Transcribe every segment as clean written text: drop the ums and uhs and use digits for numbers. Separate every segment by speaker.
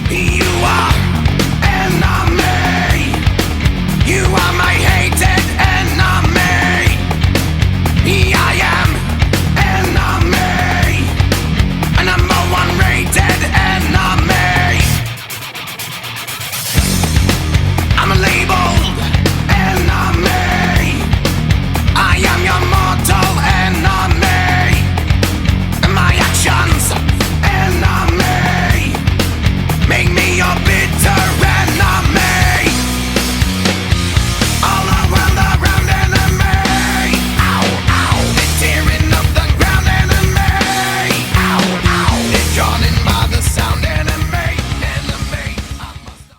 Speaker 1: You are enemy. You are my hated enemy. I am enemy. A number one rated enemy. I'm labeled enemy. I am your mortal enemy. My actions enemy. Make me your bitter enemy. All around enemy. Ow, ow. It's tearing up the ground enemy. Ow, ow. It's drawn in by the sound enemy. Enemy.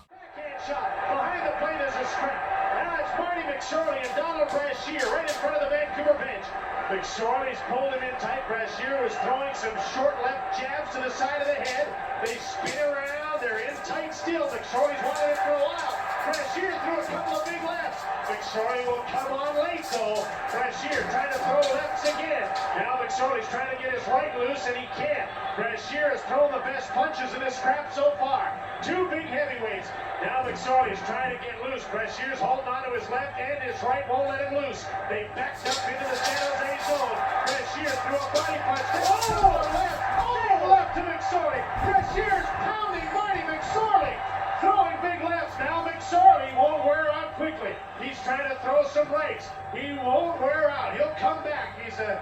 Speaker 2: Backhand shot. Behind the plate is a scrap. Now it's Marty McSorley and Brashear right in front of the Vancouver bench. McSorley's pulled him in tight. Brashear was throwing some short left jabs to the side of the head. They spin around. They're in tight still. McSorley's wanted it for a while. Brashear threw a couple of big lefts. McSorley will come on late though. Brashear trying to throw lefts again. Now McSorley's trying to get his right loose and he can't. Brashear has thrown the best punches in this scrap so far. Two big heavyweights. Now McSorley is trying to get loose. Brashear's holding onto his left and his right won't let him loose. They backed up into the San Jose zone. Brashear threw a body punch. Oh, left! Big left to McSorley. Brashear's pounding Marty McSorley. Throwing big lefts. Now McSorley won't wear out quickly. He's trying to throw some rights. He won't wear out. He'll come back. He's a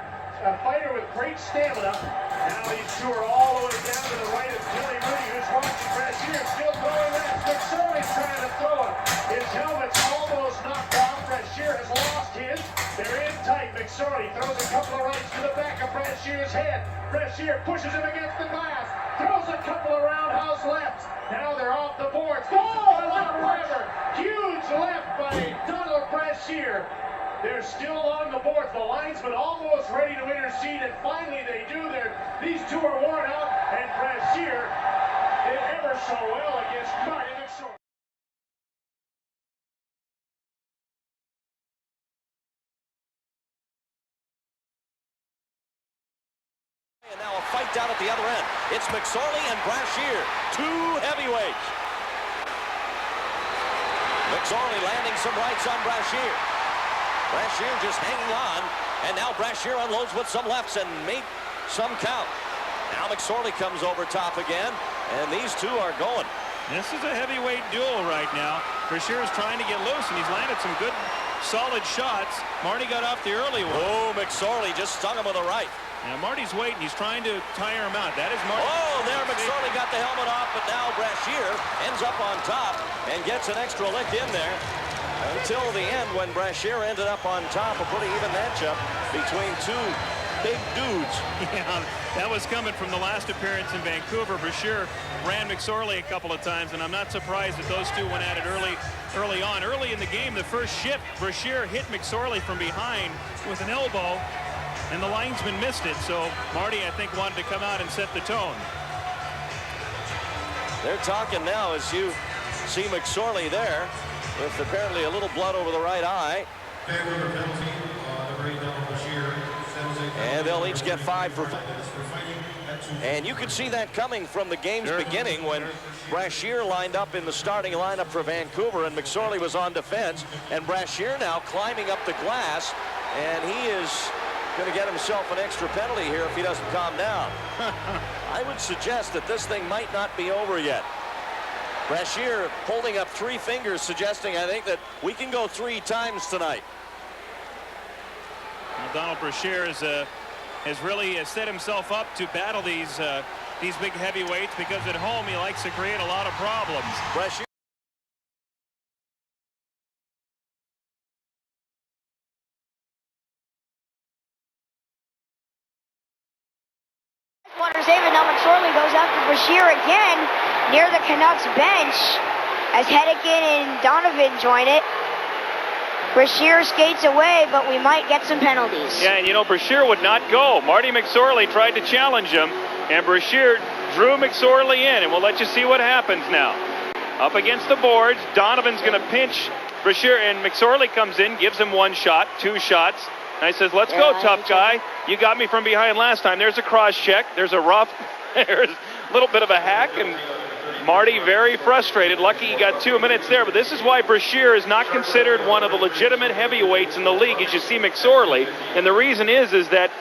Speaker 2: fighter with great stamina. Now these two are all the way down to the right of Kelly Moody, who's watching Brashear still throwing left. McSorley's trying to throw it. His helmet's almost knocked off. Brashear has lost his. They're in tight. McSorley throws a couple of rights to the back of Brashear's head. Brashear pushes him against the glass. Throws a couple of roundhouse lefts. Now they're off the boards. Oh, left forever. Huge left by Brashear. They're still along the boards. The linesman almost ready to intercede, and finally they do. These two are worn out, and Brashear did ever so well against Marty McSorley.
Speaker 3: And now a fight down at the other end. It's McSorley and Brashear, two heavyweights. McSorley landing some rights on Brashear. Brashear just hanging on, and now Brashear unloads with some lefts and made some count. Now McSorley comes over top again, and these two are going.
Speaker 4: This is a heavyweight duel right now. Brashear is trying to get loose, and he's landed some good, solid shots. Marty got off the early one.
Speaker 3: Oh, McSorley just stung him with a right.
Speaker 4: Now Marty's waiting. He's trying to tire him out. That is Marty.
Speaker 3: Oh, there McSorley got the helmet off, but now Brashear ends up on top and gets an extra lick in there. Until the end, when Brashear ended up on top, a pretty even matchup between two big dudes.
Speaker 4: Yeah, that was coming from the last appearance in Vancouver. Brashear ran McSorley a couple of times, and I'm not surprised that those two went at it early on. Early in the game, the first shift, Brashear hit McSorley from behind with an elbow, and the linesman missed it. So Marty, I think, wanted to come out and set the tone.
Speaker 3: They're talking now as you see McSorley there with apparently a little blood over the right eye. And they'll each get 5 for. And you could see that coming from the game's beginning when Brashear lined up in the starting lineup for Vancouver and McSorley was on defense. And Brashear now climbing up the glass, and he is going to get himself an extra penalty here if he doesn't calm down. I would suggest that this thing might not be over yet. Brashear holding up 3 fingers, suggesting, I think, that we can go 3 times tonight.
Speaker 4: Well, Donald Brashear has really set himself up to battle these big heavyweights, because at home he likes to create a lot of problems.
Speaker 3: Brashear.
Speaker 5: Water save, and now McSorley goes after Brashear again near the Canucks bench as Hedican and Donovan join it. Brashear skates away, but we might get some penalties.
Speaker 4: Yeah, and you know, Brashear would not go. Marty McSorley tried to challenge him, and Brashear drew McSorley in, and we'll let you see what happens now. Up against the boards, Donovan's going to pinch Brashear, and McSorley comes in, gives him 1 shot, 2 shots. And I says, let's go, tough guy. You got me from behind last time. There's a cross check. There's a rough. There's a little bit of a hack. And Marty very frustrated. Lucky he got 2 minutes there, but this is why Brashear is not considered one of the legitimate heavyweights in the league, as you see McSorley. And the reason is that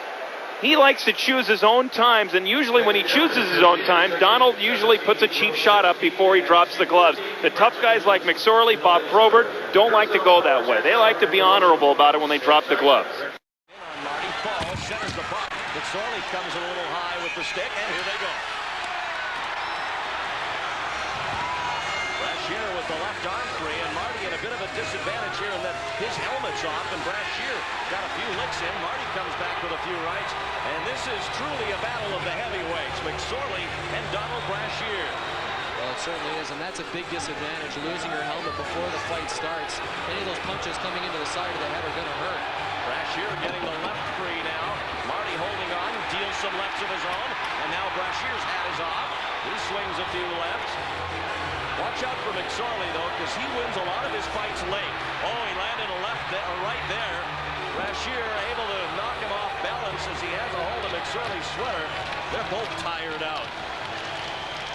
Speaker 4: he likes to choose his own times, and usually when he chooses his own times, Donald usually puts a cheap shot up before he drops the gloves. The tough guys like McSorley, Bob Probert, don't like to go that way. They like to be honorable about it when they drop the gloves.
Speaker 3: Marty falls, centers the puck. McSorley comes a little high with the stick, and here they go. Brashear with the left arm free, and Marty in a bit of a disadvantage here in that his helmet's off, and Brashear got a few licks in. Marty comes back with a few rights, and this is truly a battle of the heavyweights, McSorley and Donald Brashear.
Speaker 6: Well, it certainly is, and that's a big disadvantage, losing your helmet before the fight starts. Any of those punches coming into the side of the head are going to hurt.
Speaker 3: Brashear getting the left free now. Marty holding on, deals some lefts of his own, and now Brashear's hat is off. He swings a few lefts. Watch out for McSorley, though, because he wins a lot of his fights late. Oh, he landed a right there. Brashear able to knock him off balance as he has a hold of McSorley's sweater. They're both tired out.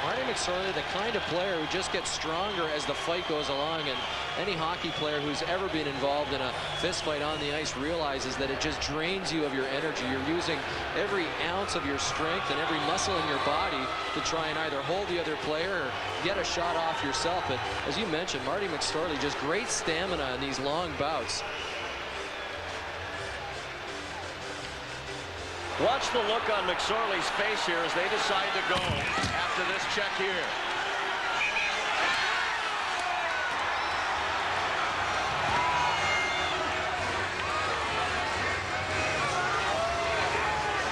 Speaker 6: Marty McSorley, the kind of player who just gets stronger as the fight goes along, and any hockey player who's ever been involved in a fist fight on the ice realizes that it just drains you of your energy. You're using every ounce of your strength and every muscle in your body to try and either hold the other player or get a shot off yourself. But as you mentioned, Marty McSorley, just great stamina in these long bouts.
Speaker 3: Watch the look on McSorley's face here as they decide to go after this check here.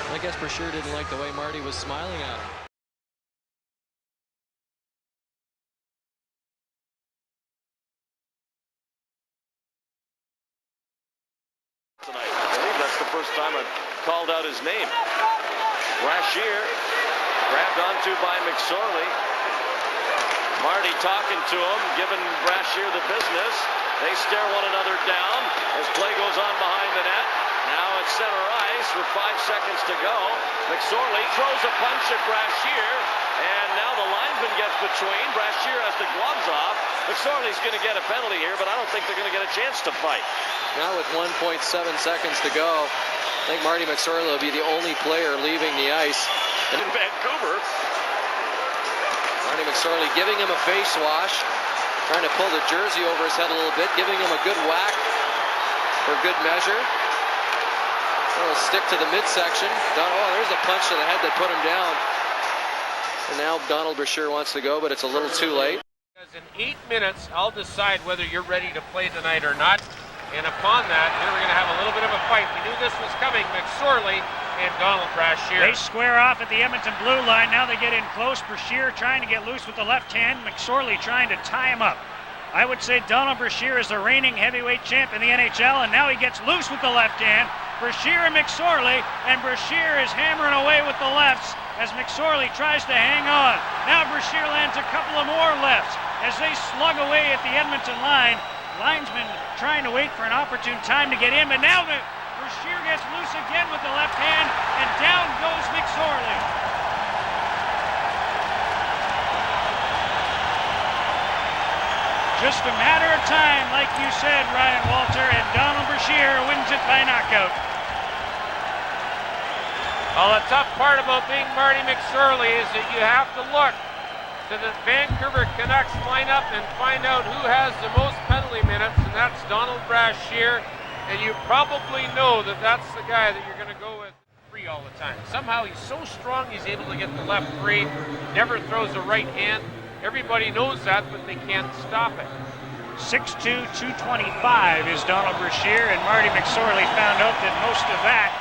Speaker 6: I guess Brashear didn't like the way Marty was smiling at him.
Speaker 3: Tonight, I believe that's the first time I've called out his name. Brashear grabbed onto by McSorley. Marty talking to him, giving Brashear the business. They stare one another down as play goes on behind the net. Now it's center ice with 5 seconds to go. McSorley throws a punch at Brashear, and now the linesman gets between. Brashear has the gloves off. McSorley's going to get a penalty here, but I don't think they're going to get a chance to fight.
Speaker 6: Now with 1.7 seconds to go, I think Marty McSorley will be the only player leaving the ice.
Speaker 3: And in Vancouver,
Speaker 6: Marty McSorley giving him a face wash, trying to pull the jersey over his head a little bit, giving him a good whack for good measure. A little stick to the midsection. Oh, there's a punch to the head that put him down. And now Donald Brashear wants to go, but it's a little too late.
Speaker 7: Because in 8 minutes, I'll decide whether you're ready to play tonight or not. And upon that, here we're going to have a little bit of a fight. We knew this was coming. McSorley and Donald Brashear.
Speaker 8: They square off at the Edmonton blue line. Now they get in close. Brashear trying to get loose with the left hand. McSorley trying to tie him up. I would say Donald Brashear is the reigning heavyweight champ in the NHL, and now he gets loose with the left hand. Brashear and McSorley, and Brashear is hammering away with the lefts as McSorley tries to hang on. Now Brashear lands a couple of more lefts as they slug away at the Edmonton line. Linesman trying to wait for an opportune time to get in, but now Brashear gets loose again with the left hand, and down goes McSorley. Just a matter of time, like you said, Ryan Walter, and Donald Brashear wins it by knockout.
Speaker 7: Well, the tough part about being Marty McSorley is that you have to look to the Vancouver Canucks lineup and find out who has the most penalty minutes, and that's Donald Brashear. And you probably know that that's the guy that you're going to go with free all the time. Somehow he's so strong he's able to get the left free, never throws the right hand. Everybody knows that, but they can't stop it.
Speaker 8: 6'2", 225 is Donald Brashear, and Marty McSorley found out that most of that.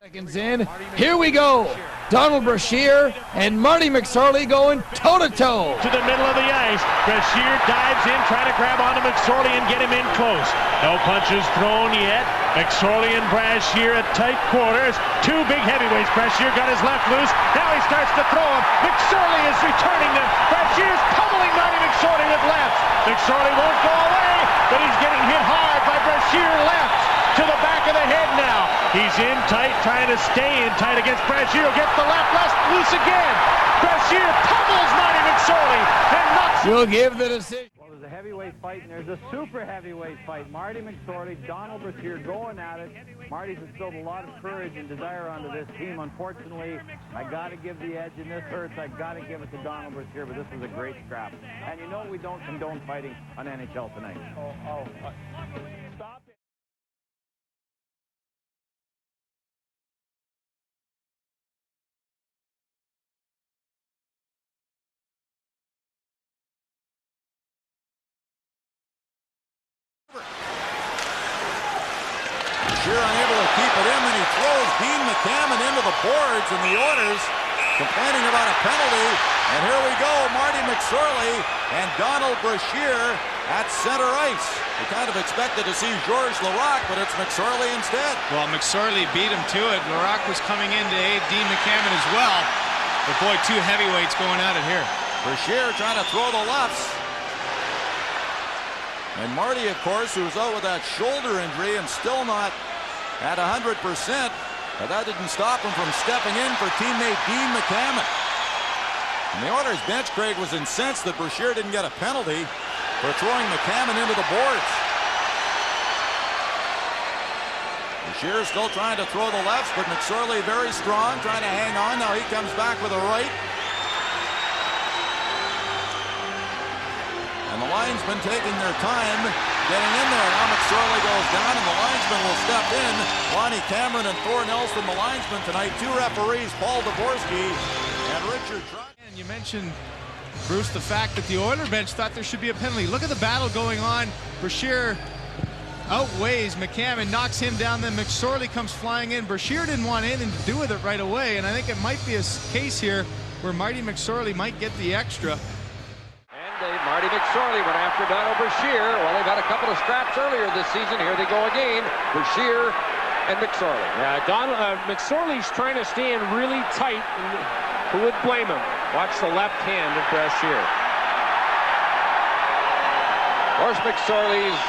Speaker 9: Seconds in, here we go. Donald Brashear and Marty McSorley going toe-to-toe.
Speaker 2: To the middle of the ice. Brashear dives in, trying to grab onto McSorley and get him in close. No punches thrown yet. McSorley and Brashear at tight quarters. Two big heavyweights. Brashear got his left loose. Now he starts to throw him. McSorley is returning them. Brashear's pummeling Marty McSorley with lefts. McSorley won't go away, but he's getting hit hard by Brashear left to the back of the head now. He's in tight, trying to stay in tight against Brashear. Gets the left loose again. Brashear pummels Marty McSorley.
Speaker 9: will give the decision.
Speaker 10: Well, there's a heavyweight fight and there's a super heavyweight fight. Marty McSorley, Donald Brashear going at it. Marty's instilled a lot of courage and desire onto this team. Unfortunately, I got to give the edge, and this hurts. I got to give it to Donald Brashear, but this was a great scrap. And you know we don't condone fighting on NHL tonight. Stop it.
Speaker 11: Brashear unable to keep it in, then he throws Dean McCammon into the boards, and the Oilers complaining about a penalty. And here we go, Marty McSorley and Donald Brashear at center ice. We kind of expected to see Georges Laraque, but it's McSorley instead.
Speaker 12: Well, McSorley beat him to it. Laraque was coming in to aid Dean McCammon as well. But boy, two heavyweights going at it here.
Speaker 11: Brashear trying to throw the lefts. And Marty, of course, who's out with that shoulder injury and still not at 100%, but that didn't stop him from stepping in for teammate Dean McCammon. And the Oilers bench, Craig, was incensed that Brashear didn't get a penalty for throwing McCammon into the boards. Brashear still trying to throw the lefts, but McSorley very strong, trying to hang on. Now he comes back with a right. And the linesmen taking their time getting in there. Now McSorley goes down, and the linesman will step in. Lonnie Cameron and Thor Nelson, the linesmen tonight. Two referees, Paul Dvorsky and Richard Trott.
Speaker 12: And you mentioned, Bruce, the fact that the Oiler bench thought there should be a penalty. Look at the battle going on. Brashear outweighs McCammon, knocks him down, then McSorley comes flying in. Brashear didn't want anything to do with it right away, and I think it might be a case here where Marty McSorley might get the extra.
Speaker 13: Marty McSorley went after Donald Brashear. Well, they've had a couple of scraps earlier this season. Here they go again. Brashear and McSorley.
Speaker 7: Yeah, McSorley's trying to stay in really tight. And who would blame him? Watch the left hand of Brashear.
Speaker 13: Of course, McSorley's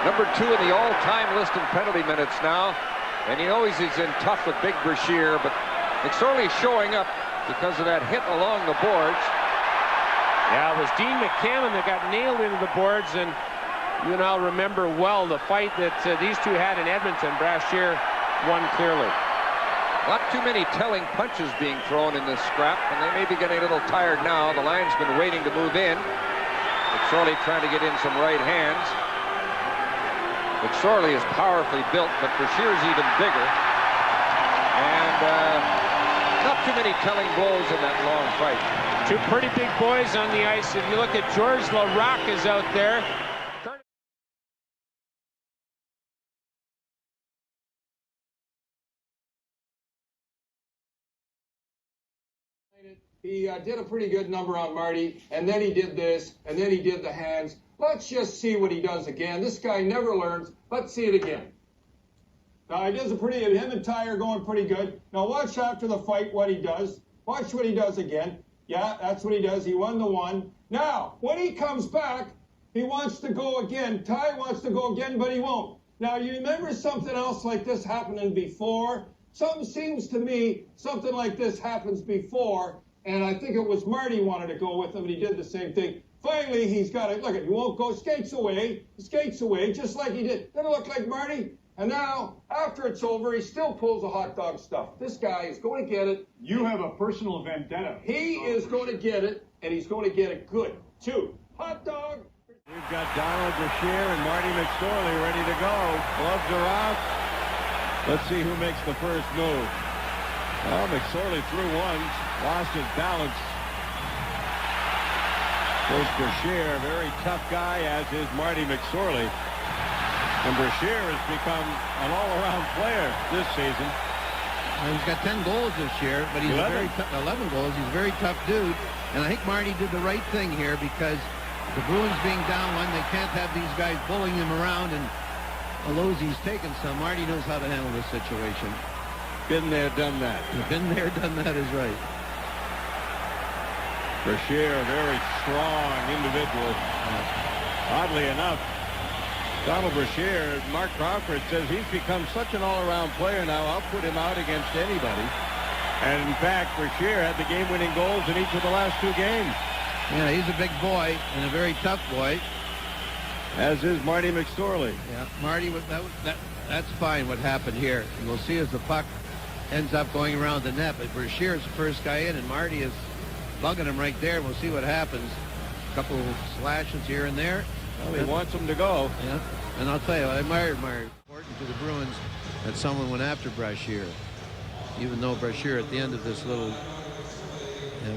Speaker 13: number 2 in the all-time list in penalty minutes now. And you know he's in tough with big Brashear, but McSorley showing up because of that hit along the boards.
Speaker 7: Yeah, it was Dean McCammon that got nailed into the boards, and you now remember well the fight that these two had in Edmonton. Brashear won clearly.
Speaker 13: Not too many telling punches being thrown in this scrap, and they may be getting a little tired now. The line's been waiting to move in. McSorley trying to get in some right hands. McSorley is powerfully built, but Brashear's even bigger. And not too many telling blows in that long fight.
Speaker 7: Two pretty big boys on the ice. If you look at Georges Laraque is out there.
Speaker 14: He did a pretty good number on Marty, and then he did this, and then he did the hands. Let's just see what he does again. This guy never learns. Let's see it again. Now, he does him and Ty are going pretty good. Now, watch after the fight what he does. Watch what he does again. Yeah, that's what he does. He won the one. Now, when he comes back, he wants to go again. Ty wants to go again, but he won't. Now, you remember something else like this happening before? Something seems to me something like this happens before, and I think it was Marty wanted to go with him, and he did the same thing. Finally, he's got it. Look, he won't go. Skates away, just like he did. Didn't it look like Marty? And now, after it's over, he still pulls the hot dog stuff. This guy is going to get it.
Speaker 2: You have a personal vendetta.
Speaker 14: He is going to get it, and he's going to get it good, too. Hot dog.
Speaker 10: We've got Donald Brashear and Marty McSorley ready to go. Gloves are out. Let's see who makes the first move. Well, McSorley threw once, lost his balance. Goes Brashear, very tough guy, as is Marty McSorley. And Brashear has become an all-around player this season.
Speaker 15: Well, he's got 10 goals this year, but he's 11 goals. He's a very tough dude. And I think Marty did the right thing here, because the Bruins being down one, they can't have these guys bullying him around, and Alozzi's taken some. Marty knows how to handle this situation.
Speaker 10: Been there, done that.
Speaker 15: Been there, done that is right.
Speaker 10: Brashear, a very strong individual. Oddly enough, Donald Brashear, Mark Crawford says he's become such an all-around player now, I'll put him out against anybody. And in fact, Brashear had the game-winning goals in each of the last 2 games.
Speaker 15: Yeah, he's a big boy and a very tough boy.
Speaker 10: As is Marty McSorley.
Speaker 15: Yeah, Marty, that's fine what happened here. And we'll see as the puck ends up going around the net. But Brashear is the first guy in, and Marty is bugging him right there. We'll see what happens. A couple slashes here and there.
Speaker 10: Well, he wants him to go.
Speaker 15: Yeah, and I'll tell you, I admired Marty. Important to the Bruins that someone went after Brashear. Even though Brashear at the end of this little,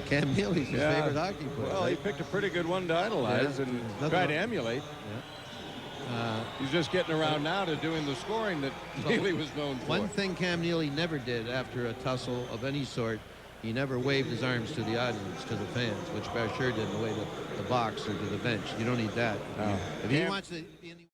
Speaker 15: Cam Neely's his favorite hockey player.
Speaker 10: Well,
Speaker 15: right?
Speaker 10: he picked a pretty good one to idolize and try to emulate. He's just getting around now to doing the scoring that Neely was known for.
Speaker 15: One thing Cam Neely never did after a tussle of any sort, he never waved his arms to the audience, to the fans, which Brashear did in the way to the box or to the bench. You don't need that.
Speaker 10: No.
Speaker 15: If he wants to be in the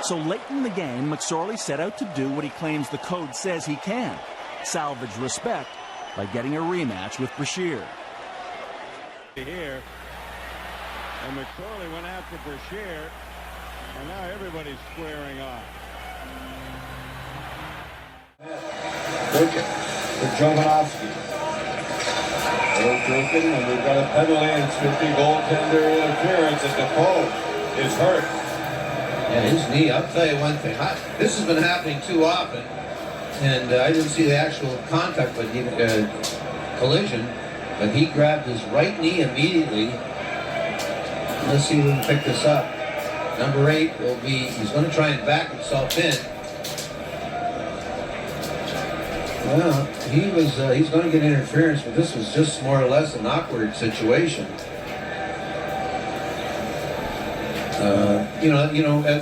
Speaker 16: So late in the game, McSorley set out to do what he claims the code says he can, salvage respect by getting a rematch with Brashear.
Speaker 10: Here, and McSorley went after Brashear, and now everybody's squaring off.
Speaker 17: Broken for Jovanovski. Broken, and we've got a penalty, and it's 50 goaltender interference, and DaFoe is hurt.
Speaker 15: Yeah, his knee, I'll tell you one thing. This has been happening too often, and I didn't see the actual contact, but collision, but he grabbed his right knee immediately. Let's see if we can pick this up. Number 8 will be, he's going to try and back himself in. Well, he's going to get interference, but this was just more or less an awkward situation.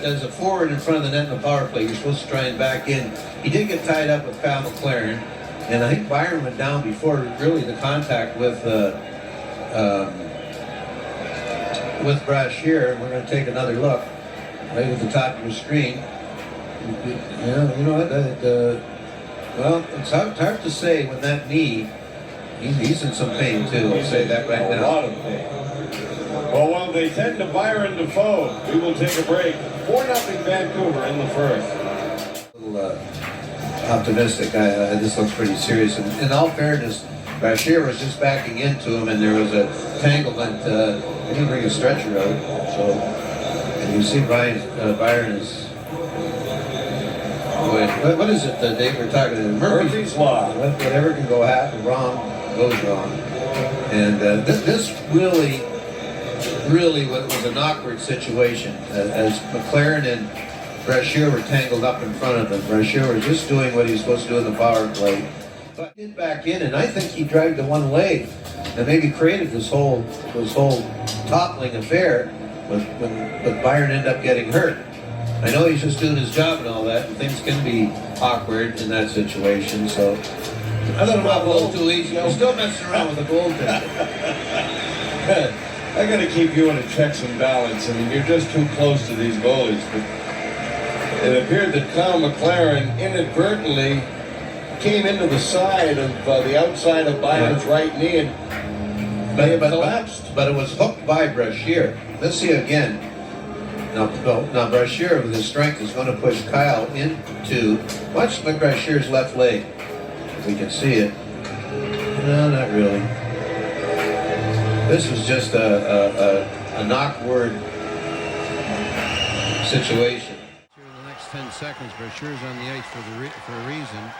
Speaker 15: As a forward in front of the net in the power play, you're supposed to try and back in. He did get tied up with Kyle McLaren, and I think Byron went down before really the contact with Brashear. We're going to take another look right at the top of your screen. Yeah, you know what? Well, it's hard to say when that knee. He's in some pain too. I'll say that right now.
Speaker 17: A lot of pain. Well, while they tend to Byron DaFoe, we will take a break. 4-0 Vancouver in the first.
Speaker 15: A little optimistic. This looks pretty serious. And in all fairness, Brashear was just backing into him, and there was a tanglement. He didn't bring a stretcher out. So, and you see Byron is. What is it, Dave? We're talking about
Speaker 17: Murphy's Law.
Speaker 15: Whatever can go wrong goes wrong. And this really was an awkward situation as McLaren and Brashear were tangled up in front of him. Brashear was just doing what he was supposed to do in the power play. But he did back in, and I think he dragged the one leg and maybe created this whole toppling affair with Byron ended up getting hurt. I know he's just doing his job and all that, and things can be awkward in that situation, so I let him off a little too easy. I'm still messing around with the goaltender.
Speaker 17: I got to keep you in a checks and balance. I mean, you're just too close to these goalies. But it appeared that Kyle McLaren inadvertently came into the side of the outside of Byron's right knee and collapsed.
Speaker 15: But it was hooked by Brashear. Let's see again. Now Brashear with his strength is going to push Kyle into, watch Brashear's left leg. If we can see it. No, not really. This was just an awkward situation.
Speaker 18: In the next 10 seconds, Brashear's on the ice for a reason.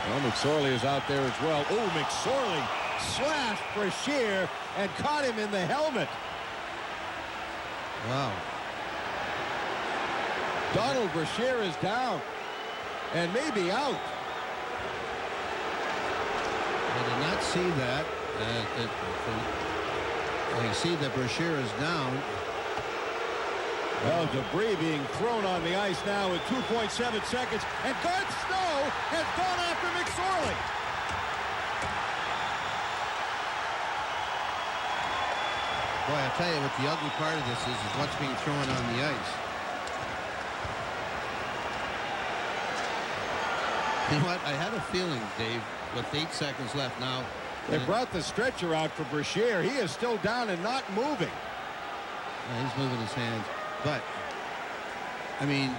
Speaker 11: Well, McSorley is out there as well. Oh, McSorley slashed Brashear and caught him in the helmet.
Speaker 18: Wow.
Speaker 11: Donald Brashear is down and maybe out.
Speaker 18: I did not see that. I see that Brashear is down.
Speaker 11: Well, debris being thrown on the ice now with 2.7 seconds, and Garth Snow has gone after McSorley.
Speaker 18: Boy, I tell you what the ugly part of this is what's being thrown on the ice. You know what? I had a feeling, Dave, with 8 seconds left now,
Speaker 11: They brought the stretcher out for Brashear. He is still down and not moving.
Speaker 15: Yeah, he's moving his hands. But, I mean,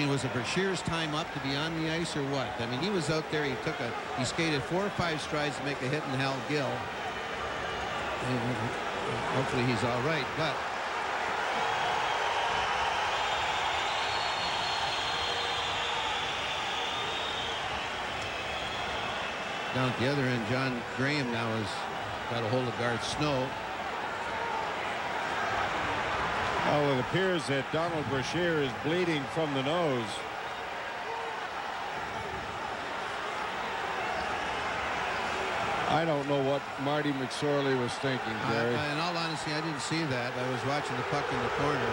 Speaker 15: was it Brashear's time up to be on the ice or what? I mean, he was out there. He skated 4 or 5 strides to make a hit in Hal Gill. And hopefully he's all right, but down at the other end, John Graham now has got a hold of Garth Snow.
Speaker 11: Oh, it appears that Donald Brashear is bleeding from the nose. I don't know what Marty McSorley was thinking, Gary.
Speaker 15: In all honesty, I didn't see that. I was watching the puck in the corner.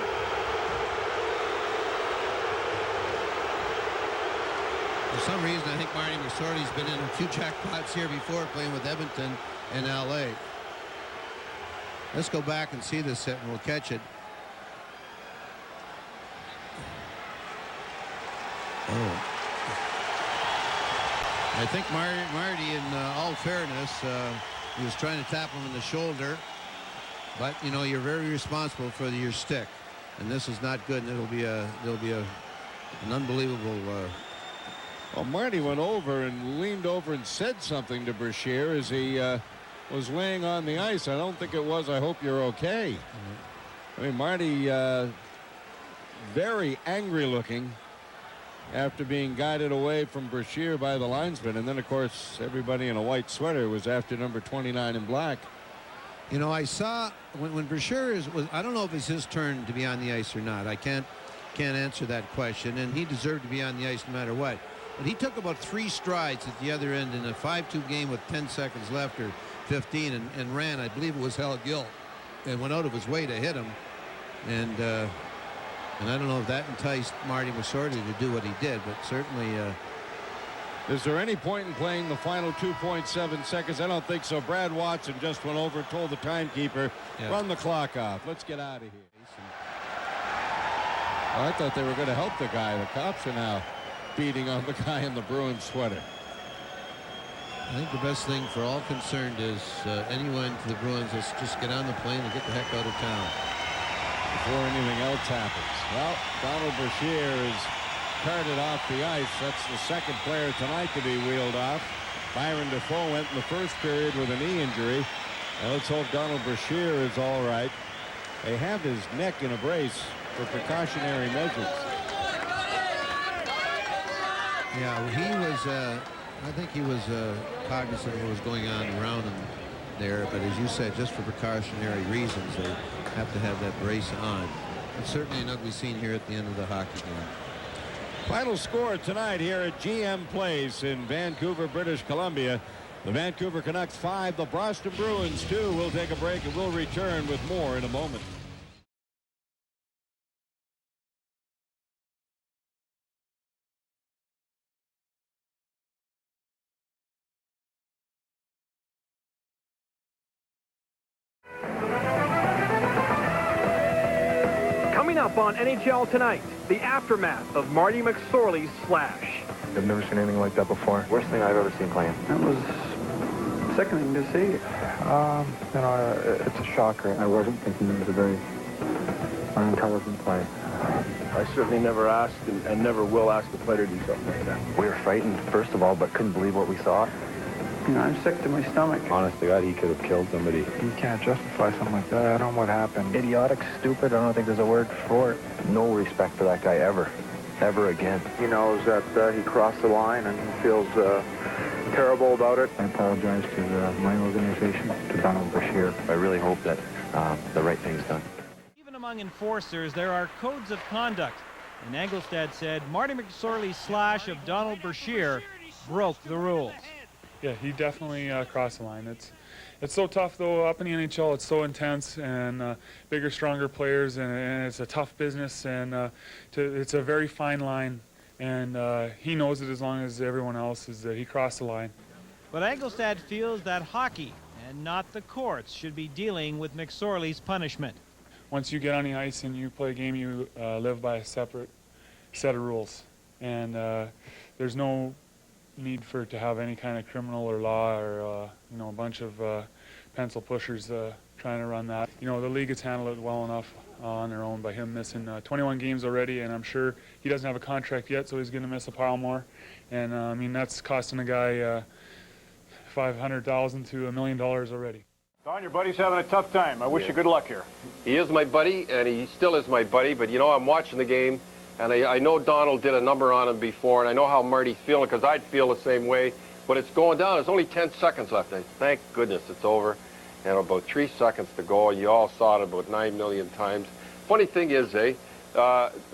Speaker 15: For some reason, I think Marty McSorley's been in a few jackpots here before, playing with Edmonton and L.A. Let's go back and see this hit, and we'll catch it. Oh. I think Marty, in all fairness, he was trying to tap him in the shoulder. But, you know, you're very responsible for your stick. And this is not good, and there'll be an unbelievable...
Speaker 11: Well, Marty went over and leaned over and said something to Brashear as he was laying on the ice. I don't think it was, "I hope you're okay." I mean, Marty very angry looking after being guided away from Brashear by the linesman. And then, of course, everybody in a white sweater was after number 29 in black.
Speaker 15: You know, I saw when Brashear was, I don't know if it's his turn to be on the ice or not. I can't answer that question, and he deserved to be on the ice no matter what. But he took about 3 strides at the other end in a 5-2 game with 10 seconds left or 15 and ran, I believe it was Hal Gill, and went out of his way to hit him. And I don't know if that enticed Marty McSorley to do what he did, but certainly...
Speaker 11: Is there any point in playing the final 2.7 seconds? I don't think so. Brad Watson just went over and told the timekeeper, run the clock off. Let's get out of here. Well, I thought they were going to help the guy. The cops are now beating on the guy in the Bruins sweater.
Speaker 15: I think the best thing for all concerned is anyone to the Bruins, let's just get on the plane and get the heck out of town.
Speaker 11: Before anything else happens. Well, Donald Brashear is carted off the ice. That's the second player tonight to be wheeled off. Byron DaFoe went in the first period with a knee injury. And let's hope Donald Brashear is all right. They have his neck in a brace for precautionary measures.
Speaker 15: Yeah, he was, I think he was cognizant of what was going on around him there, but as you said, just for precautionary reasons, they have to have that brace on. It's certainly an ugly scene here at the end of the hockey game.
Speaker 11: Final score tonight here at GM Place in Vancouver, British Columbia. The Vancouver Canucks 5, the Boston Bruins 2. We'll take a break and we'll return with more in a moment.
Speaker 19: Coming up on NHL Tonight, the aftermath of Marty McSorley's slash.
Speaker 20: I've never seen anything like that before. Worst thing I've ever seen playing.
Speaker 21: That was sickening to see.
Speaker 20: You know, it's a shocker. I wasn't thinking it was a very unintelligent play.
Speaker 22: I certainly never asked and never will ask the player to do something like that.
Speaker 20: We were frightened, first of all, but couldn't believe what we saw.
Speaker 21: You know, I'm sick to my stomach.
Speaker 20: Honest to God, he could have killed somebody. You can't justify something like that. I don't know what happened. Idiotic, stupid, I don't think there's a word for it. No respect for that guy ever. Ever again.
Speaker 21: He knows that he crossed the line and he feels terrible about it.
Speaker 20: I apologize to my organization, to Donald Brashear. I really hope that the right thing's done.
Speaker 23: Even among enforcers, there are codes of conduct. And Angelstad said Marty McSorley's slash of Donald Brashear broke the rules.
Speaker 24: Yeah, he definitely crossed the line. It's so tough, though, up in the NHL. It's so intense, and bigger, stronger players, and it's a tough business, and it's a very fine line, and he knows it as long as everyone else is that he crossed the line.
Speaker 23: But Angelstad feels that hockey and not the courts should be dealing with McSorley's punishment.
Speaker 24: Once you get on the ice and you play a game, you live by a separate set of rules, and there's no need to have any kind of criminal or law or a bunch of pencil pushers trying to run that. The league has handled it well enough on their own by him missing 21 games already, and I'm sure he doesn't have a contract yet, so he's going to miss a pile more. And I mean, that's costing a guy $500,000 to $1 million already.
Speaker 1: Don, your buddy's having a tough time. I wish you good luck here.
Speaker 3: He is my buddy, and he still is my buddy, but I'm watching the game, and I know Donald did a number on him before, and I know how Marty's feeling, because I'd feel the same way, but it's going down. There's only 10 seconds left. Thank goodness it's over, and about 3 seconds to go. You all saw it about 9 million times. Funny thing is,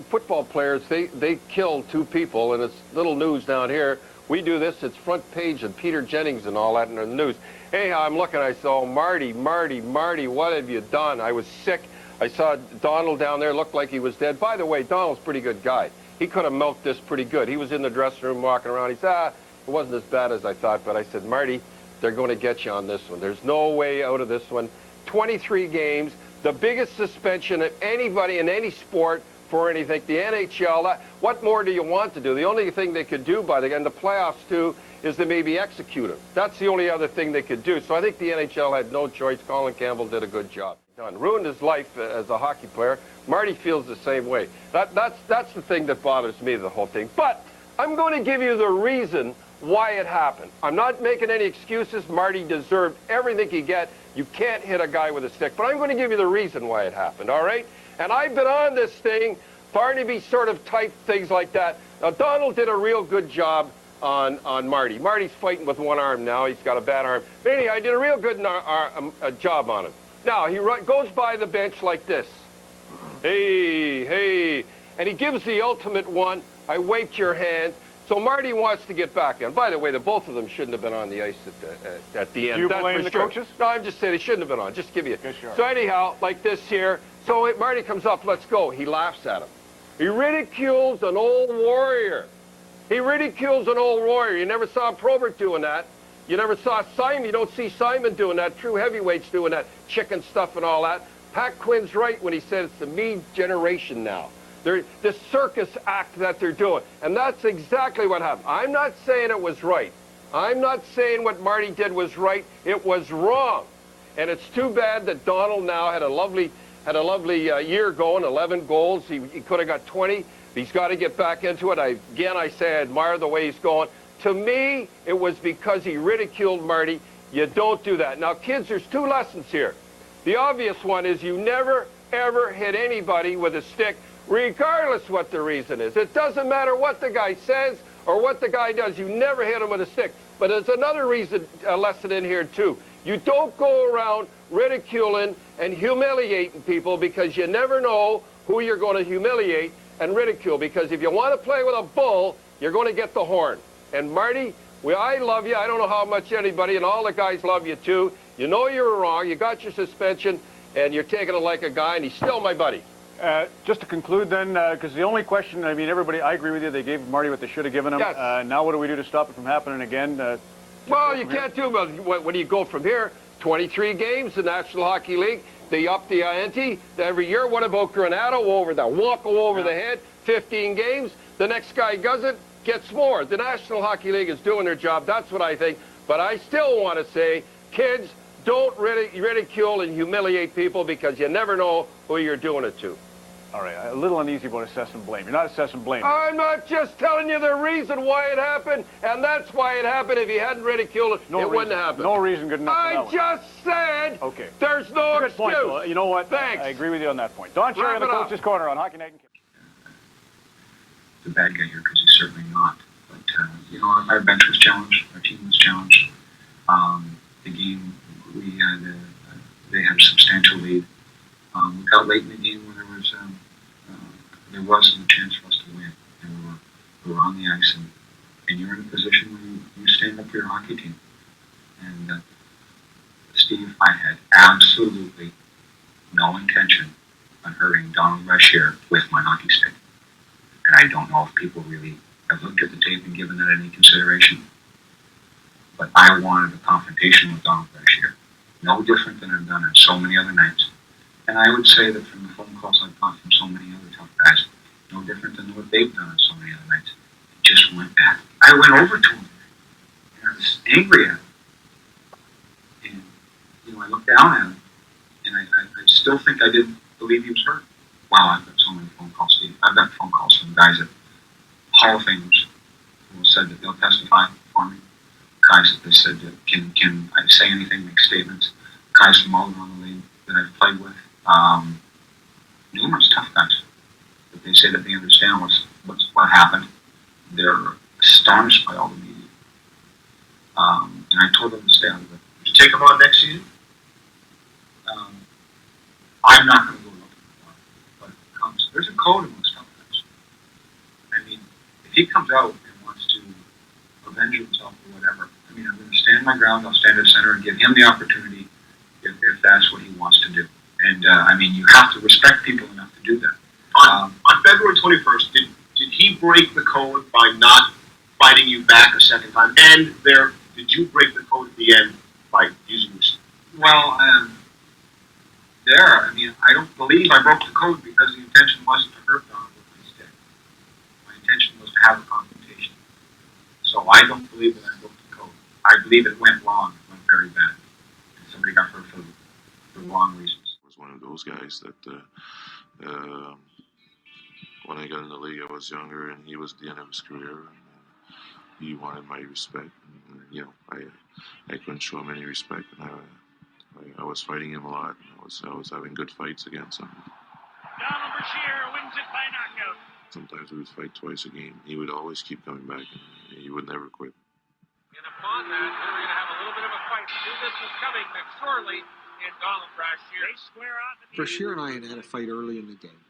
Speaker 3: football players, they kill 2 people, and it's little news down here. We do this, it's front page and Peter Jennings and all that in the news. Hey, I'm looking, I saw, Marty, what have you done? I was sick. I saw Donald down there, looked like he was dead. By the way, Donald's a pretty good guy. He could have milked this pretty good. He was in the dressing room walking around. He said, it wasn't as bad as I thought, but I said, Marty, they're going to get you on this one. There's no way out of this one. 23 games, the biggest suspension of anybody in any sport for anything. The NHL, what more do you want to do? The only thing they could do by the end of the playoffs, too, is to maybe execute him. That's the only other thing they could do. So I think the NHL had no choice. Colin Campbell did a good job. Ruined his life as a hockey player. Marty feels the same way. That's the thing that bothers me, the whole thing. But I'm going to give you the reason why it happened. I'm not making any excuses. Marty deserved everything he got. You can't hit a guy with a stick. But I'm going to give you the reason why it happened, all right? And I've been on this thing. Barnaby sort of typed things like that. Now, Donald did a real good job on Marty. Marty's fighting with one arm now. He's got a bad arm. But anyhow, I did a real good job on him. Now, he goes by the bench like this. Hey. And he gives the ultimate one. I waved your hand. So Marty wants to get back in. By the way, both of them shouldn't have been on the ice at the end.
Speaker 1: Do you blame the coaches?
Speaker 3: No, I'm just saying they shouldn't have been on. Just give you.
Speaker 1: Yeah, sure.
Speaker 3: So anyhow, like this here. So Marty comes up, let's go. He laughs at him. He ridicules an old warrior. You never saw Probert doing that. You never saw Simon. You don't see Simon doing that. True heavyweights doing that chicken stuff and all that. Pat Quinn's right when he said it's the me generation now. This circus act that they're doing. And that's exactly what happened. I'm not saying it was right. I'm not saying what Marty did was right. It was wrong. And it's too bad that Donald now had a lovely year going, 11 goals. He could have got 20. He's got to get back into it. I say I admire the way he's going. To me, it was because he ridiculed Marty. You don't do that. Now, kids, there's 2 lessons here. The obvious one is you never, ever hit anybody with a stick, regardless what the reason is. It doesn't matter what the guy says or what the guy does. You never hit him with a stick. But there's another lesson in here, too. You don't go around ridiculing and humiliating people because you never know who you're going to humiliate and ridicule. Because if you want to play with a bull, you're going to get the horn. And Marty, I love you. I don't know how much anybody, and all the guys love you too. You know you were wrong. You got your suspension, and you're taking it like a guy, and he's still my buddy.
Speaker 1: Just to conclude then, because the only question, I mean, everybody, I agree with you. They gave Marty what they should have given him.
Speaker 3: Yes.
Speaker 1: Now what do we do to stop it from happening again?
Speaker 3: Well, you can't do it. When you go from here, 23 games, the National Hockey League, they up the ante every year. What about Granado over the head? 15 games. The next guy does it, gets more. The National Hockey League is doing their job. That's what I think. But I still want to say, kids, don't ridicule and humiliate people because you never know who you're doing it to.
Speaker 1: All right, a little uneasy about assess and blame. You're not assessing blame.
Speaker 3: I'm not just telling you the reason why it happened, and that's why it happened. If you hadn't ridiculed it, wouldn't happen.
Speaker 1: No reason good enough for that one.
Speaker 3: I just said there's no
Speaker 1: Good
Speaker 3: excuse.
Speaker 1: Point, well, you know what?
Speaker 3: Thanks.
Speaker 1: I agree with you on that point. Don Cherry in the Coach's Corner on Hockey Night and
Speaker 4: the bad guy here because he's certainly not. But, our bench was challenged. Our team was challenged. The game, they had a substantial lead. We got late in the game where there wasn't a chance for us to win. And we were on the ice, and you're in a position where you stand up for your hockey team. And Steve, I had absolutely no intention on hurting Donald Brashear with my hockey stick. And I don't know if people really have looked at the tape and given that any consideration. But I wanted a confrontation with Donald Brashear. No different than I've done on so many other nights. And I would say that from the phone calls I've got from so many other tough guys, no different than what they've done on so many other nights. It just went bad. I went over to him angry at him. And, you know, I looked down at him, and I still think I didn't believe he was hurt. Wow, I've got so many phone calls, Steve. I've got phone calls from guys that, Hall of Famers, who said that they'll testify for me. Guys that they said, can I say anything, make statements. Guys from all around the league that I've played with. Numerous tough guys. That they say that they understand what happened. They're astonished by all the media. And I told them to stay out of it. Would you take him on next season? I'm not going to go looking for him. But it comes. There's a code amongst tough guys. I mean, if he comes out and wants to avenge himself or whatever, I mean, I'm going to stand my ground. I'll stand at center and give him the opportunity if that's what he wants to do. And, I mean, you have to respect people enough to do that.
Speaker 5: On February 21st, did he break the code by not fighting you back a second time? And did you break the code at the end by using this?
Speaker 4: Well, I mean, I don't believe I broke the code because the intention wasn't to hurt Donald with my stick. My intention was to have a confrontation. So I don't believe that I broke the code. I believe it went wrong. It went very bad. And somebody got hurt for the wrong reasons.
Speaker 6: I was one of those guys that when I got in the league, I was younger, and he was at the end of his career. And he wanted my respect. And, you know, I couldn't show him any respect. And I was fighting him a lot. I was having good fights against him.
Speaker 2: Donald Brashear wins it by knockout.
Speaker 6: Sometimes we would fight twice a game. He would always keep coming back, and he would never quit.
Speaker 7: And upon that, we're going to have a little bit of a fight. This is coming. McSorley and Donald Brashear. They square off.
Speaker 8: Brashear and I had a fight early in the game.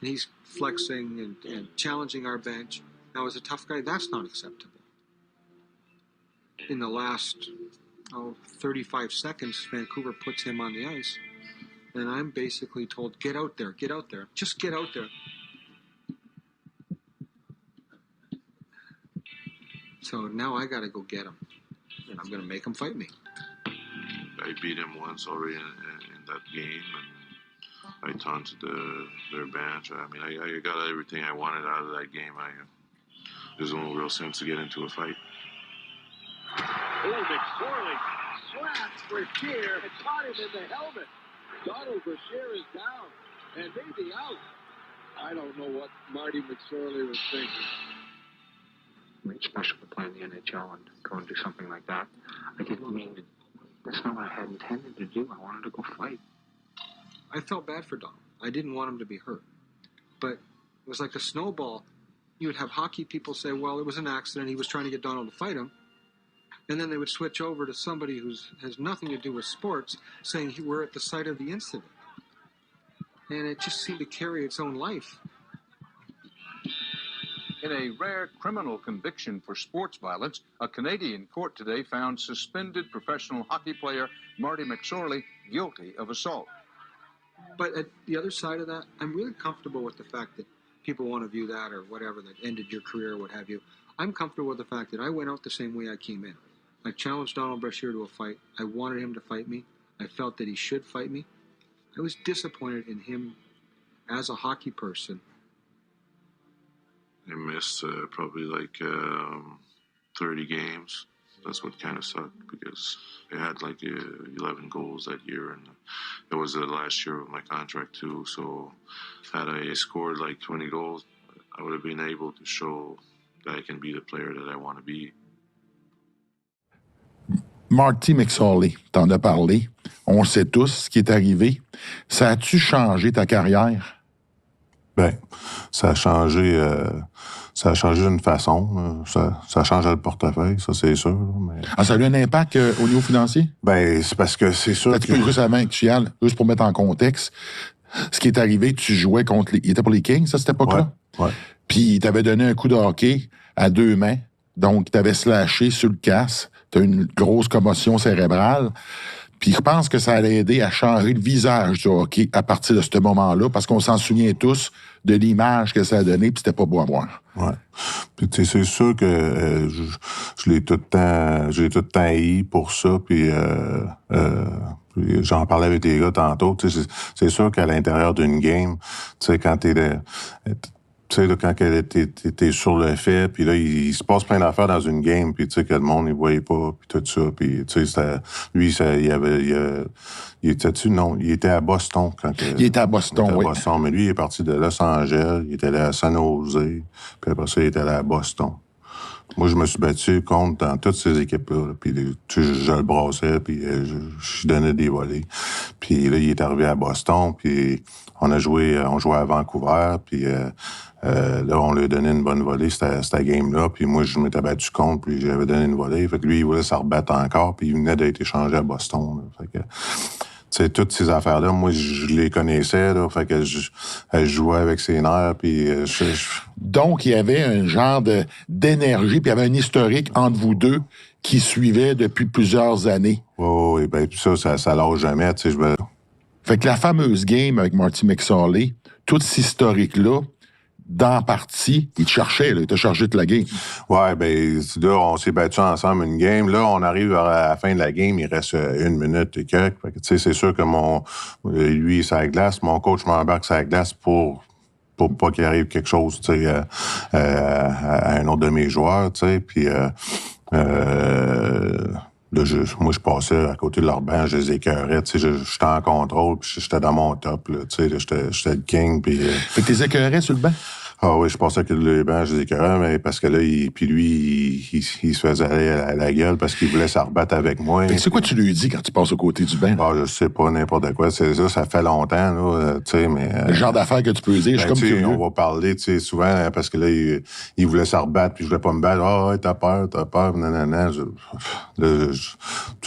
Speaker 8: And he's flexing and challenging our bench. Now, as a tough guy, that's not acceptable. In the last 35 seconds, Vancouver puts him on the ice. And I'm basically told, get out there, just get out there. So now I got to go get him. And I'm going to make him fight me.
Speaker 6: I beat him once already in that game, and I taunted their bench. I mean, I got everything I wanted out of that game. There's no real sense to get into a fight.
Speaker 2: Oh, McSorley slaps Brashear and caught him in the helmet. Donald Brashear is down and maybe out. I don't know what Marty McSorley was thinking.
Speaker 21: I mean, especially playing the NHL and going to do something like that. I didn't mean to. That's not what I had intended to do. I wanted to go fight.
Speaker 8: I felt bad for Donald. I didn't want him to be hurt. But it was like a snowball. You would have hockey people say, well, it was an accident. He was trying to get Donald to fight him. And then they would switch over to somebody who has nothing to do with sports, saying we're at the site of the incident. And it just seemed to carry its own life.
Speaker 9: In a rare criminal conviction for sports violence, a Canadian court today found suspended professional hockey player Marty McSorley guilty of assault.
Speaker 8: But at the other side of that, I'm really comfortable with the fact that people want to view that or whatever, that ended your career or what have you. I'm comfortable with the fact that I went out the same way I came in. I challenged Donald Brashear to a fight. I wanted him to fight me. I felt that he should fight me. I was disappointed in him as a hockey person.
Speaker 6: I missed probably like 30 games. That's what kind of sucked because I had like 11 goals that year, and it was the last year of my contract too. So had I scored like 20 goals, I would have been able to show that I can be the player that I want to be.
Speaker 25: Marty McSorley, t'en as parlé. On sait tous ce qui est arrivé. Ça a-tu changé ta carrière?
Speaker 26: Ben, ça a changé d'une façon. Ça change le portefeuille, ça c'est sûr. Mais...
Speaker 25: Ah, ça a eu un impact au niveau financier?
Speaker 26: Ben, c'est parce que c'est sûr
Speaker 25: que... Juste avant que tu y ailles, juste pour mettre en contexte, ce qui est arrivé, tu jouais contre les... Il était pour les Kings à cette époque-là?
Speaker 26: Ouais.
Speaker 25: Puis il t'avait donné un coup de hockey à 2 mains, donc il t'avait slashé sur le casse. T'as une grosse commotion cérébrale. Puis je pense que ça allait aider à changer le visage du hockey à partir de ce moment-là, parce qu'on s'en souvient tous de l'image que ça a donné, puis c'était pas beau à voir.
Speaker 26: Ouais. Puis tu sais, c'est sûr que je l'ai tout le temps haï pour ça, puis j'en parlais avec des gars tantôt. Tu sais, c'est sûr qu'à l'intérieur d'une game, tu sais, quand tu sais, là, quand t'es sur le fait, puis là, il se passe plein d'affaires dans une game, puis tu sais, que le monde, il voyait pas, puis tout ça, puis tu sais, lui, il était-tu? Non, il était à Boston quand que...
Speaker 25: Il était à Boston, oui.
Speaker 26: Boston, mais lui, il est parti de Los Angeles, il était allé à San Jose, puis après ça, il était allé à Boston. Moi, je me suis battu contre dans toutes ces équipes-là, puis je le brassais, puis je donnais des volets. Puis là, il est arrivé à Boston, puis on jouait à Vancouver, puis là, on lui a donné une bonne volée, cette game-là, puis moi, je m'étais battu contre, puis j'avais donné une volée. Fait que lui, il voulait se rebattre encore, puis il venait d'être échangé à Boston. Là. Fait que, tu sais, toutes ces affaires-là, moi, je les connaissais, là, fait que je jouais avec ses nerfs, puis
Speaker 25: Donc, il y avait un genre d'énergie, puis il y avait un historique entre vous deux qui suivait depuis plusieurs années.
Speaker 26: Oui, ben ça lâche jamais, tu sais.
Speaker 25: Fait que la fameuse game avec Marty McSorley, tout cet historique-là, dans la partie, il te cherchait, là, il t'a chargé de la game.
Speaker 26: Ouais, ben là, on s'est battu ensemble une game. Là, on arrive à la fin de la game, il reste 1 minute et quelques. Fait que, tu sais, c'est sûr que lui, c'est à la glace, mon coach m'embarque sur la glace pour pas qu'il arrive quelque chose, tu sais, à un autre de mes joueurs, tu sais, puis là, moi, je passais à côté de leur banc, je les écœurais, tu sais, j'étais en contrôle, puis j'étais dans mon top, là, tu sais, j'étais le king, puis...
Speaker 25: Fait que t'es écœurais sur le banc?
Speaker 26: Ah oui, je pensais que le banc, je les écœurais, mais parce que là, il se faisait aller à la gueule parce qu'il voulait se rebattre avec moi.
Speaker 25: Fait que c'est quoi tu lui dis quand tu passes aux côtés du banc?
Speaker 26: Ah, je sais pas, n'importe quoi. C'est ça fait longtemps, là, tu sais, mais...
Speaker 25: le genre d'affaires que tu peux dire, je suis comme curieux.
Speaker 26: On va parler, tu sais, souvent, parce que là, il voulait se rebattre, puis je voulais pas me battre. Ah, ouais, t'as peur, nanana.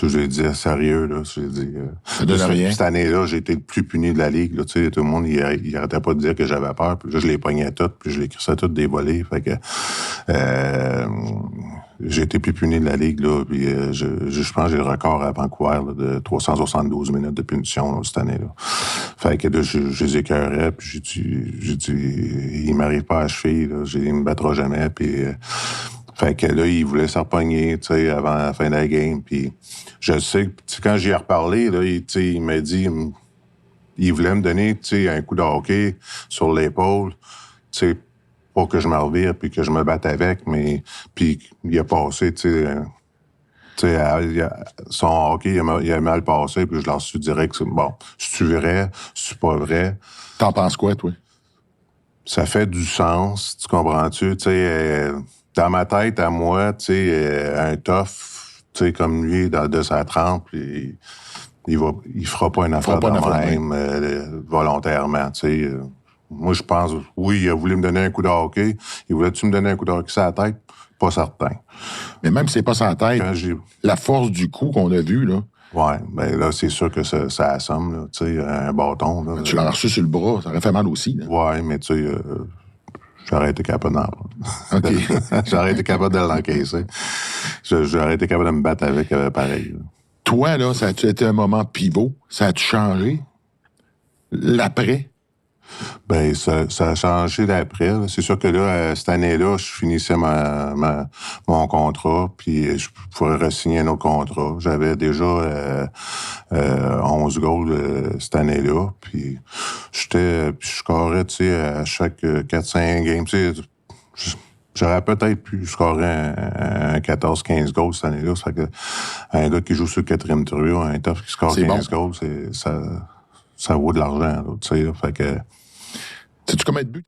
Speaker 26: J'ai dit, sérieux, là, j'ai dit...
Speaker 25: ça donne rien.
Speaker 26: Cette année-là, j'ai été le plus puni de la Ligue, là, tu sais, tout le monde, il arrêtait pas de dire que j'avais peur, puis là, je les pognais toutes, puis je les crissais toutes des volées, fait que... j'ai été plus puni de la Ligue, là, puis je pense que j'ai le record à Vancouver là, de 372 minutes de punition là, cette année-là. Fait que là, je les écœurais, puis j'ai dit, il m'arrive pas à cheville, là, il me battra jamais, puis... fait que là, il voulait s'en repogner, tu sais, avant la fin de la game, puis je sais que quand j'y ai reparlé, là, il m'a dit... Il voulait me donner, tu sais, un coup de hockey sur l'épaule, tu sais, pour que je me revire puis que je me batte avec, mais puis il a passé, tu sais, son hockey, il a mal passé, puis je leur suis direct, bon, c'est-tu vrai, c'est pas vrai?
Speaker 25: T'en penses quoi, toi?
Speaker 26: Ça fait du sens, tu comprends-tu? Tu sais, dans ma tête, à moi, tu sais, un tough, tu sais, comme lui, de sa trempe, il fera pas une affaire de même volontairement, tu sais. Moi, je pense, oui, il a voulu me donner un coup de hockey. Il voulait-tu me donner un coup de hockey sur la tête? Pas certain.
Speaker 25: Mais même si c'est pas sur la tête, la force du coup qu'on a vu, là.
Speaker 26: Ouais, ben là, c'est sûr que ça assomme, là, tu sais, un bâton. Là,
Speaker 25: tu l'as reçu sur le bras, ça aurait fait mal aussi, là.
Speaker 26: Ouais, mais tu sais, j'aurais été capable d'en...
Speaker 25: OK.
Speaker 26: J'aurais été capable de l'encaisser. J'aurais été capable de me battre avec pareil. Là.
Speaker 25: Toi, là, ça a-tu été un moment pivot? Ça a-tu changé? L'après?
Speaker 26: Ben, ça a changé d'après. C'est sûr que là, cette année-là, je finissais mon contrat, puis je pourrais re-signer un autre contrat. J'avais déjà 11 goals cette année-là, puis je scorais, tu sais, à chaque 4-5 games, tu sais, j'aurais peut-être pu scorer un 14-15 goals cette année-là. Ça fait que un gars qui joue sur le 4e trio, un tough qui score 15 goals, ça vaut de l'argent, là, tu sais. Fait que...
Speaker 25: Sais-tu combien de buts?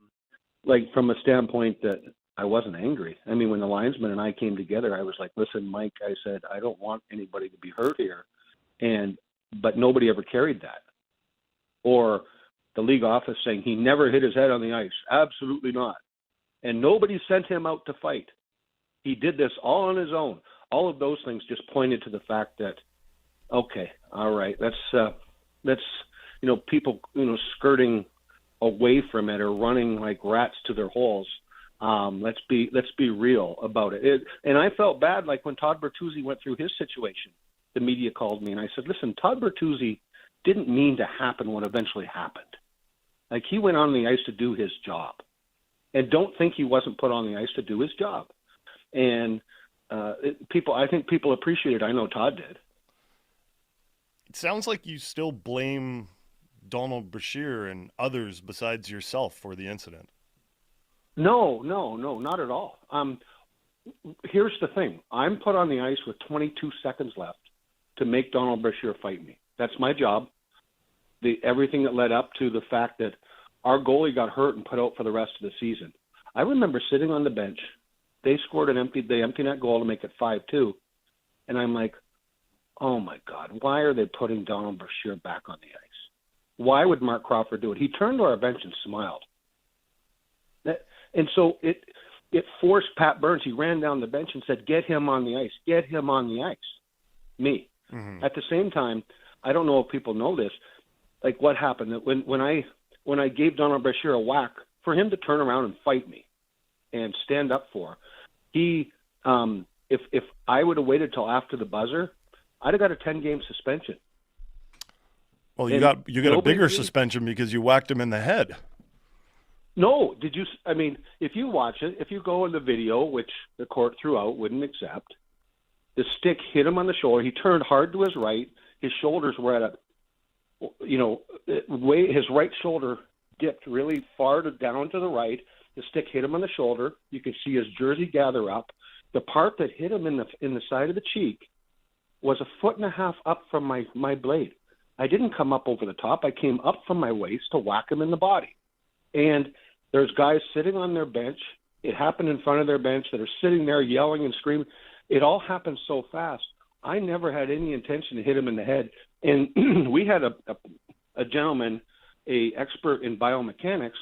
Speaker 10: Like, from a standpoint that I wasn't angry. I mean, when the linesman and I came together, I was like, listen, Mike, I said, I don't want anybody to be hurt here. But nobody ever carried that. Or the league office saying he never hit his head on the ice. Absolutely not. And nobody sent him out to fight. He did this all on his own. All of those things just pointed to the fact that, okay, all right, that's people, skirting away from it or running like rats to their holes. Let's be real about it. And I felt bad, like when Todd Bertuzzi went through his situation. The media called me and I said, listen, Todd Bertuzzi didn't mean to happen what eventually happened. Like, he went on the ice to do his job. And don't think he wasn't put on the ice to do his job. And I think people appreciate it. I know Todd did.
Speaker 12: It sounds like you still blame Donald Brashear and others besides yourself for the incident.
Speaker 10: No, not at all. Here's the thing. I'm put on the ice with 22 seconds left to make Donald Brashear fight me. That's my job. Everything that led up to the fact that our goalie got hurt and put out for the rest of the season. I remember sitting on the bench. They scored the empty net goal to make it 5-2. And I'm like, oh, my God, why are they putting Donald Brashear back on the ice? Why would Mark Crawford do it? He turned to our bench and smiled. And so it forced Pat Burns. He ran down the bench and said, get him on the ice. Get him on the ice. Me. Mm-hmm. At the same time, I don't know if people know this, like what happened. That when I gave Donald Brashear a whack, for him to turn around and fight me and stand up for, he if I would have waited till after the buzzer, I'd have got a 10-game suspension.
Speaker 12: Well, you got a bigger suspension because you whacked him in the head.
Speaker 10: No, did you? I mean, if you watch it, if you go in the video, which the court threw out, wouldn't accept, the stick hit him on the shoulder. He turned hard to his right. His shoulders were at his right shoulder dipped really far down to the right. The stick hit him on the shoulder. You could see his jersey gather up. The part that hit him in the side of the cheek was 1.5 feet up from my blade. I didn't come up over the top. I came up from my waist to whack him in the body. And there's guys sitting on their bench. It happened in front of their bench that are sitting there yelling and screaming. It all happened so fast. I never had any intention to hit him in the head. And we had a gentleman, a expert in biomechanics,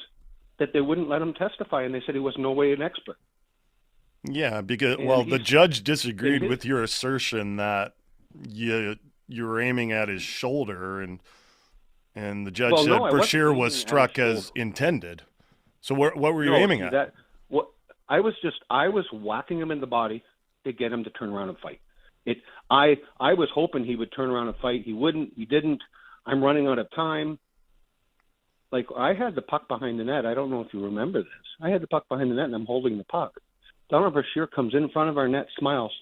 Speaker 10: that they wouldn't let him testify, and they said he was no way an expert.
Speaker 12: Yeah, because the judge disagreed with your assertion that you were aiming at his shoulder, and the judge said Brashear was struck as intended. So what were you aiming at?
Speaker 10: I was whacking him in the body to get him to turn around and fight. I was hoping he would turn around and fight. He wouldn't. He didn't. I'm running out of time. Like, I had the puck behind the net. I don't know if you remember this. I had the puck behind the net, and I'm holding the puck. Donald Brashear comes in front of our net, smiles,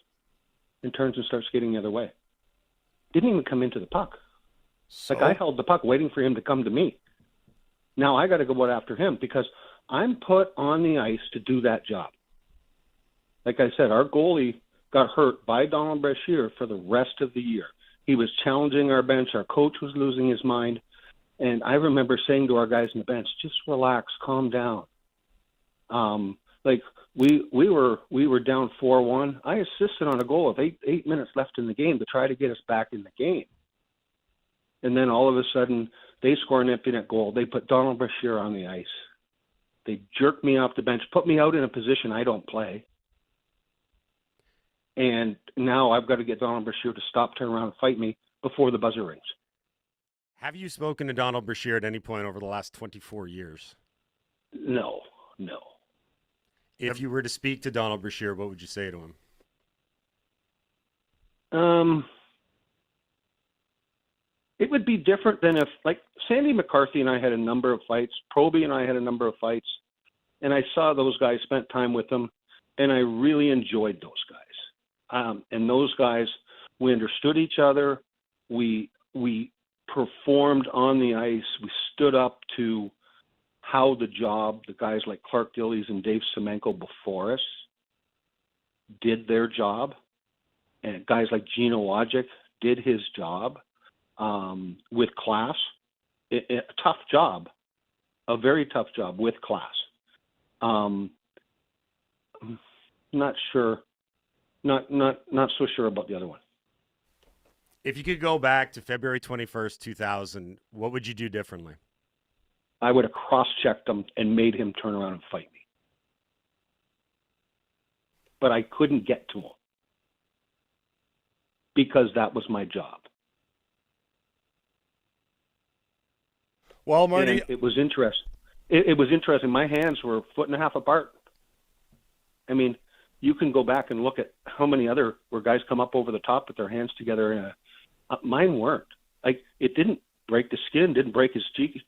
Speaker 10: and turns and starts skating the other way. Didn't even come into the puck. Like, I held the puck waiting for him to come to me. Now I got to go out after him because I'm put on the ice to do that job. Like I said, our goalie got hurt by Donald Brashear for the rest of the year. He was challenging our bench. Our coach was losing his mind. And I remember saying to our guys in the bench, just relax, calm down. Like we were down 4-1. I assisted on a goal with 8 minutes left in the game to try to get us back in the game. And then all of a sudden, they score an empty net goal. They put Donald Brashear on the ice. They jerked me off the bench, put me out in a position I don't play. And now I've got to get Donald Brashear to stop, turn around, and fight me before the buzzer rings.
Speaker 13: Have you spoken to Donald Brashear at any point over the last 24 years?
Speaker 10: No.
Speaker 13: If you were to speak to Donald Brashear, what would you say to
Speaker 10: him? It would be different than if, like, Sandy McCarthy and I had a number of fights. Proby and I had a number of fights. And I saw those guys, spent time with them, and I really enjoyed those guys. And those guys, we understood each other. We performed on the ice. We stood up to how the guys like Clark Dillies and Dave Semenko before us did their job. And guys like Gino Wojcik did his job with class. A tough job, a very tough job with class. Not sure. Not so sure about the other one.
Speaker 13: If you could go back to February 21st, 2000, what would you do differently?
Speaker 10: I would have cross-checked him and made him turn around and fight me. But I couldn't get to him because that was my job.
Speaker 12: Well, Marty,
Speaker 10: and it was interesting. It was interesting. My hands were 1.5 feet apart. I mean, you can go back and look at how many other where guys come up over the top with their hands together. Mine weren't. Like, it didn't break the skin, didn't break his cheek.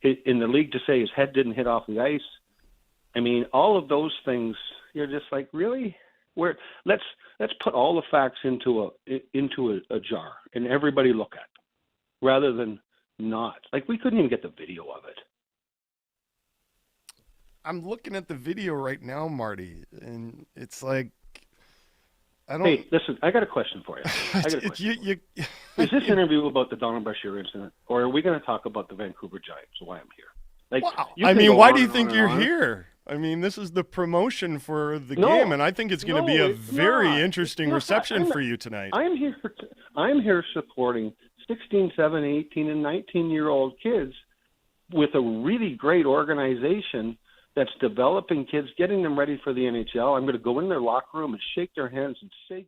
Speaker 10: In the league to say his head didn't hit off the ice. I mean, all of those things. You're just like, really? Let's put all the facts into a jar and everybody look at them, rather than not. Like, we couldn't even get the video of it.
Speaker 12: I'm looking at the video right now, Marty, and it's like, I don't.
Speaker 10: Hey, listen, I got a question for you. Is this interview about the Donald Brashear incident, or are we going to talk about the Vancouver Giants? Why I'm here? Like,
Speaker 12: wow. I mean, why do you think you're here? I mean, this is the promotion for the game, and I think it's going to be a very interesting reception for you tonight.
Speaker 10: I'm here supporting 16, 17, 18, and 19-year-old kids with a really great organization that's developing kids, getting them ready for the NHL. I'm going to go in their locker room and shake their hands and say